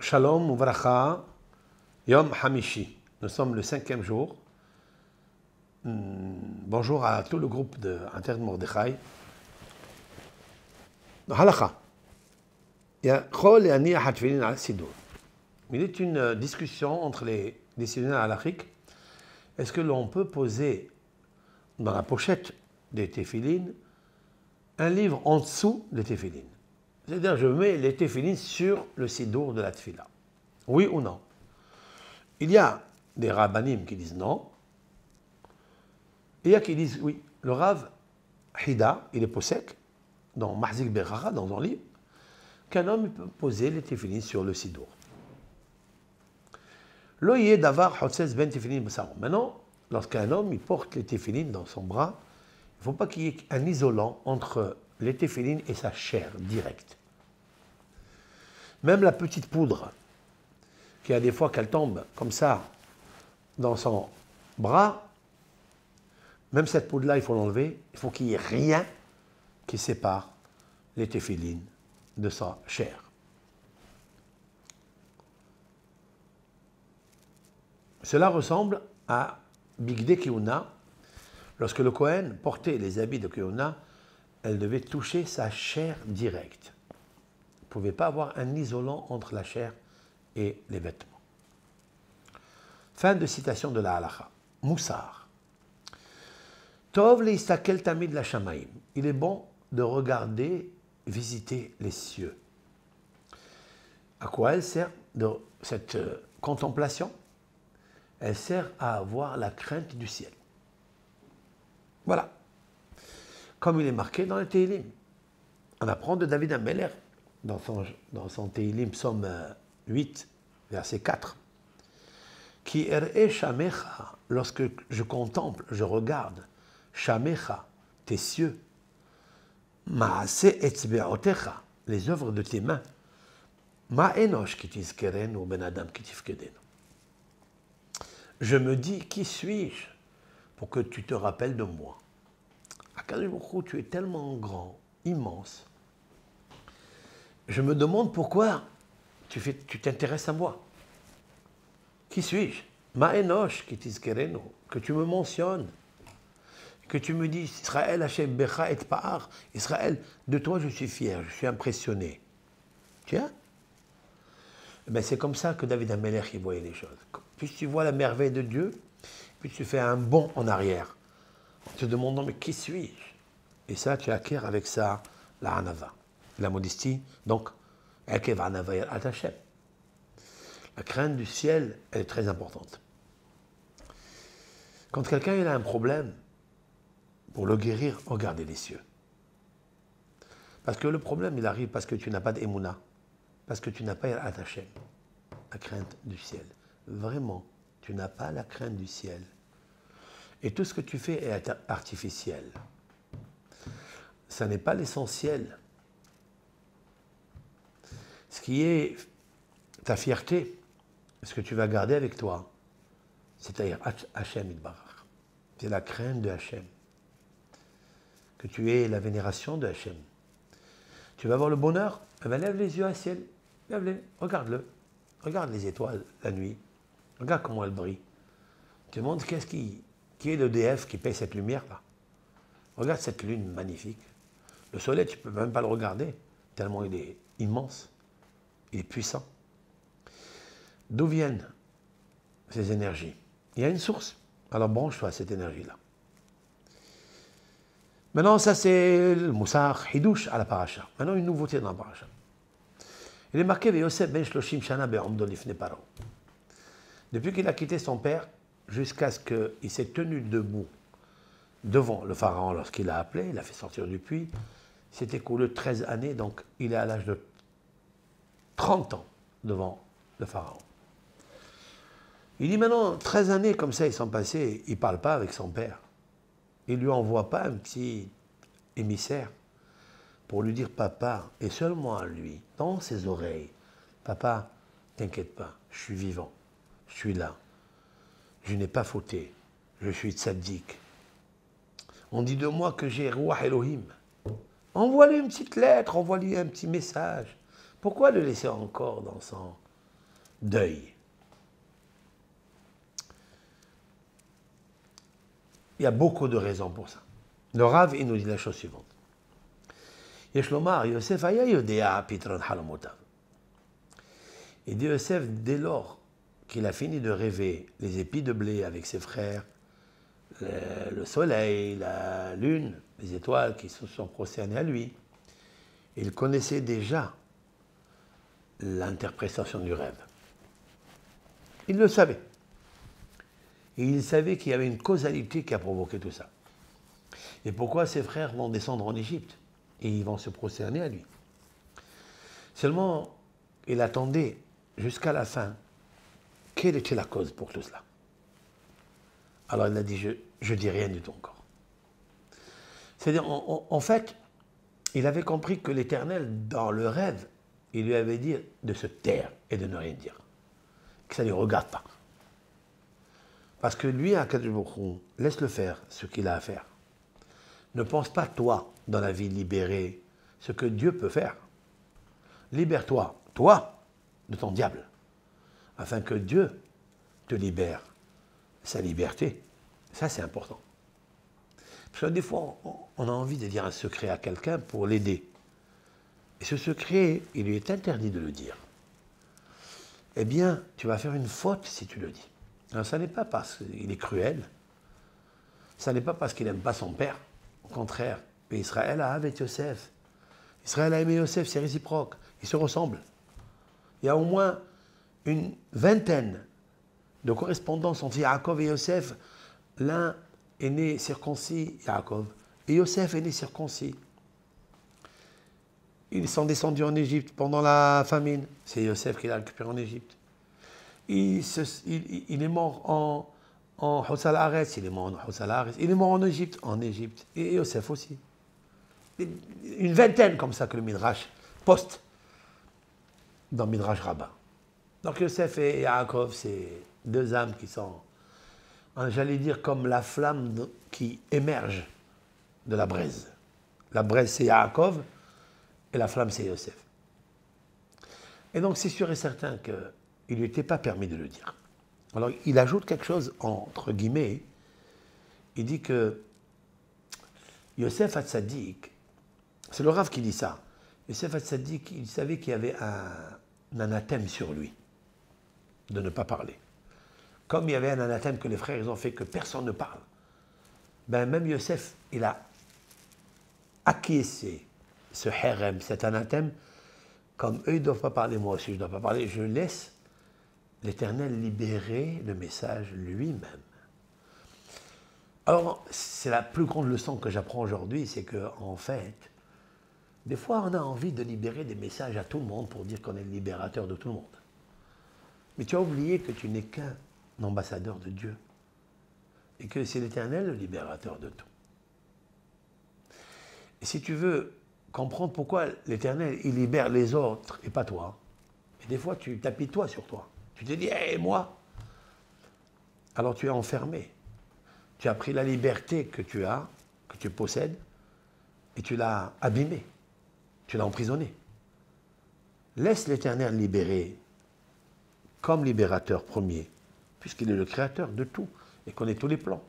Shalom Uvracha, Yom Hamishi. Nous sommes le 5e jour. Bonjour à tout le groupe de Inter Mordechai. Halakha. Il est une discussion entre les décisionnaires halachiques. Est-ce que l'on peut poser dans la pochette des téphilines un livre en dessous des téphilines? C'est-à-dire, je mets les téphilines sur le sidour de la tfila. Oui ou non? Il y a des rabbanim qui disent non. Il y a qui disent oui. Le Rav Hida, il est posek, dans Mahzik Beracha, dans un livre, qu'un homme peut poser les téphilines sur le sidour. Lo yeh davar hotzez ben téphilines b'saron. Maintenant, lorsqu'un homme il porte les téphilines dans son bras, il ne faut pas qu'il y ait un isolant entre les téphilines et sa chair directe. Même la petite poudre, qui a des fois qu'elle tombe comme ça dans son bras, même cette poudre-là, il faut l'enlever. Il faut qu'il n'y ait rien qui sépare les téphilines de sa chair. Cela ressemble à Bigdei Kehuna. Lorsque le Kohen portait les habits de Kehuna, elle devait toucher sa chair directe. Il ne pouvait pas avoir un isolant entre la chair et les vêtements. Fin de citation de la halakha. Moussar. Tov leistakel tamid la shamaim. Il est bon de regarder, visiter les cieux. À quoi elle sert cette contemplation? Elle sert à avoir la crainte du ciel. Voilà. Comme il est marqué dans le Tehillim. On apprend de David Ameler dans son Tehillim, psaume 8, verset 4. Ki er'e shamecha, lorsque je contemple, je regarde, shamecha, tes cieux, ma'ase etzbe'otecha, les œuvres de tes mains, ma enosh ki tizkeren ou ben adam ki tifkedenu. Je me dis, qui suis-je pour que tu te rappelles de moi? Akadosh Baruch Hu, tu es tellement grand, immense. Je me demande pourquoi tu t'intéresses à moi. Qui suis-je? Ma enosh ki tizkerenu, que tu me mentionnes, que tu me dis Israël Hashem Becha et Paar, Israël, de toi je suis fier, je suis impressionné. Tiens, ben c'est comme ça que David Ameler il voyait les choses. Puis tu vois la merveille de Dieu, puis tu fais un bond en arrière, en te demandant mais qui suis-je? Et ça tu acquiers avec ça la hanava, la modestie, donc Ekev hanava at Hashem. La crainte du ciel, elle est très importante. Quand quelqu'un il a un problème, pour le guérir, regardez les cieux. Parce que le problème, il arrive parce que tu n'as pas d'émouna, parce que tu n'as pas Yirat Hashem, la crainte du ciel. Vraiment, tu n'as pas la crainte du ciel. Et tout ce que tu fais est artificiel. Ça n'est pas l'essentiel. Ce qui est ta fierté, ce que tu vas garder avec toi, c'est-à-dire Hashem Yitbarach. C'est la crainte de Hashem. Que tu aies la vénération de Hashem. Tu vas avoir le bonheur, eh bien, lève les yeux à ciel. Lève-les, regarde-le. Regarde les étoiles la nuit. Regarde comment elles brillent. Tu te demandes qui est l'EDF qui paye cette lumière-là. Regarde cette lune magnifique. Le soleil, tu ne peux même pas le regarder, tellement il est immense. Il est puissant. D'où viennent ces énergies? Il y a une source. Alors branche-toi à cette énergie-là. Maintenant, ça c'est le Moussar Hidouche à la paracha. Maintenant, une nouveauté dans la paracha. Il est marqué Yosef ben Shloshim Shana be'amdo lifnei Paro. Depuis qu'il a quitté son père, jusqu'à ce qu'il s'est tenu debout devant le pharaon lorsqu'il l'a appelé, il l'a fait sortir du puits. Il s'est écoulé 13 années, donc il est à l'âge de 30 ans devant le pharaon. Il dit maintenant, 13 années comme ça, ils sont passés, il ne parle pas avec son père. Il ne lui envoie pas un petit émissaire pour lui dire papa, et seulement à lui, dans ses oreilles, papa, t'inquiète pas, je suis vivant, je suis là, je n'ai pas fauté, je suis tzaddik. On dit de moi que j'ai Ruach Elohim. Envoie-lui une petite lettre, envoie-lui un petit message. Pourquoi le laisser encore dans son deuil. Il y a beaucoup de raisons pour ça. Le Rav, il nous dit la chose suivante. Yesh lomar, Yosef aya yodea pitron halamotav. Il dit Yosef, dès lors qu'il a fini de rêver les épis de blé avec ses frères, le soleil, la lune, les étoiles qui se sont prosternées à lui, il connaissait déjà l'interprétation du rêve. Il le savait. Et il savait qu'il y avait une causalité qui a provoqué tout ça. Et pourquoi ses frères vont descendre en Égypte et ils vont se prosterner à lui. Seulement, il attendait jusqu'à la fin. Quelle était la cause pour tout cela? Alors il a dit, je dis rien du tout encore. C'est-à-dire, en fait, il avait compris que l'Éternel, dans le rêve, il lui avait dit de se taire et de ne rien dire. Que ça ne lui regarde pas. Parce que lui, à Akadosh Baruch Hu, laisse-le faire ce qu'il a à faire. Ne pense pas, toi, dans la vie, libérer ce que Dieu peut faire. Libère-toi, toi, de ton diable, afin que Dieu te libère sa liberté. Ça, c'est important. Parce que des fois, on a envie de dire un secret à quelqu'un pour l'aider. Et ce secret, il lui est interdit de le dire. Eh bien, tu vas faire une faute si tu le dis. Alors, ça n'est pas parce qu'il est cruel, ça n'est pas parce qu'il n'aime pas son père. Au contraire, mais Israël a avec Yosef. Israël a aimé Yosef, c'est réciproque. Ils se ressemblent. Il y a au moins une vingtaine de correspondances entre Yaakov et Yosef. L'un est né circoncis, Yaakov, et Yosef est né circoncis. Ils sont descendus en Égypte pendant la famine. C'est Yosef qui l'a récupéré en Égypte. Il est mort en Hossal Haaretz, il est mort en Hossal Haaretz. Il est mort en Égypte. Et Yosef aussi. Une vingtaine comme ça que le Midrash poste dans Midrash Rabbah. Donc Yosef et Yaakov, c'est deux âmes qui sont, j'allais dire, comme la flamme qui émerge de la braise. La braise, c'est Yaakov, et la flamme, c'est Yosef. Et donc, c'est sûr et certain qu'il ne lui était pas permis de le dire. Alors, il ajoute quelque chose, entre guillemets. Il dit que Yosef Hatzadik, c'est le Rav qui dit ça. Yosef Hatzadik, il savait qu'il y avait un anathème sur lui, de ne pas parler. Comme il y avait un anathème que les frères ils ont fait que personne ne parle, ben même Yosef, il a acquiescé ce harem, cet anathème, comme eux ils ne doivent pas parler, moi aussi je ne dois pas parler, je laisse l'Éternel libérer le message lui-même. Alors, c'est la plus grande leçon que j'apprends aujourd'hui, c'est qu'en fait, des fois on a envie de libérer des messages à tout le monde pour dire qu'on est le libérateur de tout le monde. Mais tu as oublié que tu n'es qu'un ambassadeur de Dieu et que c'est l'Éternel le libérateur de tout. Et si tu veux comprendre pourquoi l'Éternel, il libère les autres et pas toi, et des fois tu t'appuies toi sur toi. Tu te dis, hé, moi. Alors tu es enfermé. Tu as pris la liberté que tu as, que tu possèdes, et tu l'as abîmée. Tu l'as emprisonnée. Laisse l'Éternel libérer comme libérateur premier, puisqu'il est le créateur de tout et connaît tous les plans.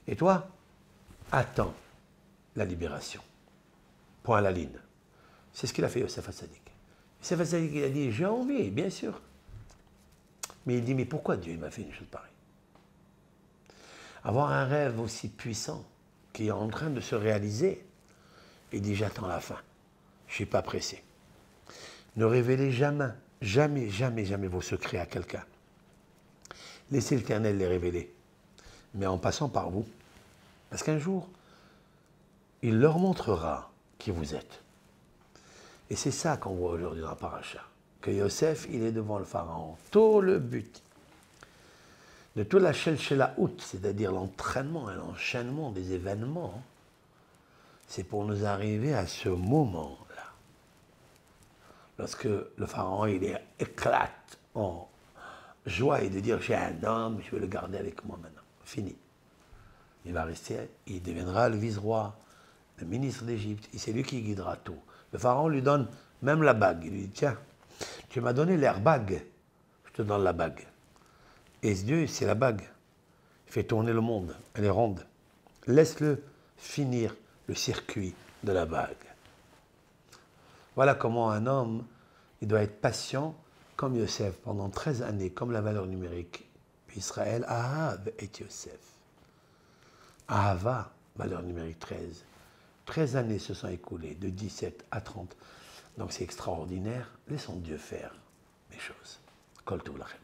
Et toi, attends la libération. Point à la ligne. C'est ce qu'il a fait Yosef Hatzadik. Yosef Hatzadik, il a dit, j'ai envie, bien sûr. Mais il dit, mais pourquoi Dieu m'a fait une chose pareille? Avoir un rêve aussi puissant qui est en train de se réaliser, il dit, j'attends la fin. Je ne suis pas pressé. Ne révélez jamais vos secrets à quelqu'un. Laissez l'Éternel les révéler, mais en passant par vous. Parce qu'un jour, il leur montrera qui vous êtes. Et c'est ça qu'on voit aujourd'hui dans la paracha. Que Yosef, il est devant le pharaon. Tout le but de toute la shelshelaout, c'est-à-dire l'entraînement et l'enchaînement des événements, c'est pour nous arriver à ce moment-là. Lorsque le pharaon, il éclate en joie et de dire, j'ai un homme, je vais le garder avec moi maintenant. Fini. Il va rester, il deviendra le vice-roi, le ministre d'Égypte, et c'est lui qui guidera tout. Le pharaon lui donne même la bague. Il lui dit, tiens, Tu m'as donné l'airbag, je te donne la bague. Et Dieu, c'est la bague. Il fait tourner le monde, elle est ronde. Laisse-le finir le circuit de la bague. Voilà comment un homme, il doit être patient comme Yosef pendant 13 années, comme la valeur numérique. Puis Israël, Ahav et Yosef. Ahava, valeur numérique 13. 13 années se sont écoulées, de 17 à 30. Donc c'est extraordinaire. Laissons Dieu faire les choses. Kol Tov Lachem.